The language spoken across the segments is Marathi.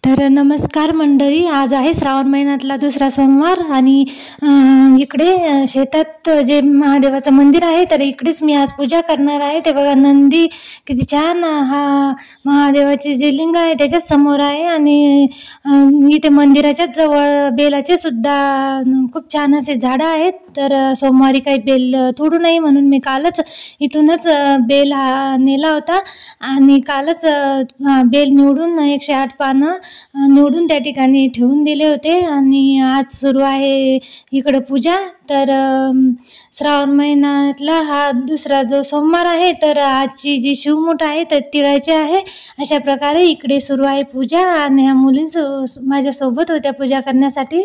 तर नमस्कार मंडळी, आज आहे श्रावण महिन्यातला दुसरा सोमवार आणि इकडे शेतात जे महादेवाचं मंदिर आहे तर इकडेच मी आज पूजा करणार आहे। ते बघा नंदी किती छान हा महादेवाचे जे लिंग आहे त्याच्या समोर आहे आणि इथे मंदिराच्याच जवळ बेलाचे सुद्धा खूप छान असे झाडं आहेत। तर सोमवारी काही बेल तोडू नये म्हणून मी कालच इथूनच बेल हा नेला होता आणि कालच बेल निवडून 108 पानं निवडून त्या ठिकाणी ठेवून दिले होते आणि आज सुरू आहे इकडे पूजा। तर श्रावण महिन्यातला हा दुसरा जो सोमवार आहे तर आजची जी शिवमूठ आहे तर तिळाची आहे। अशा प्रकारे इकडे सुरू आहे पूजा आणि ह्या मुली माझ्यासोबत होत्या पूजा करण्यासाठी।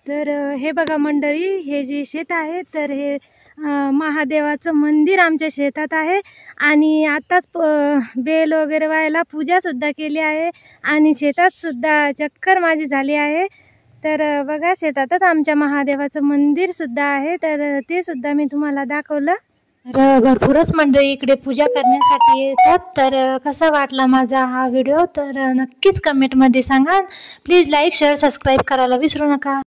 तर हे बघा मंडळी, हे जे शेत आहे तर हे महादेवाचं मंदिर आमच्या शेतात आहे आणि आताच बेल वगैरे व्हायला पूजा सुद्धा केली आहे आणि शेतात सुद्धा चक्कर माझी झाली आहे। तर बघा शेतातच आमच्या महादेवाचं मंदिर सुद्धा आहे तर ते सुद्धा मी तुम्हाला दाखवलं। तर भरपूरच मंडळी इकडे पूजा करण्यासाठी येतात। तर कसा वाटला माझा हा व्हिडिओ तर नक्कीच कमेंटमध्ये सांगा। प्लीज लाईक शेअर सबस्क्राईब करायला विसरू नका।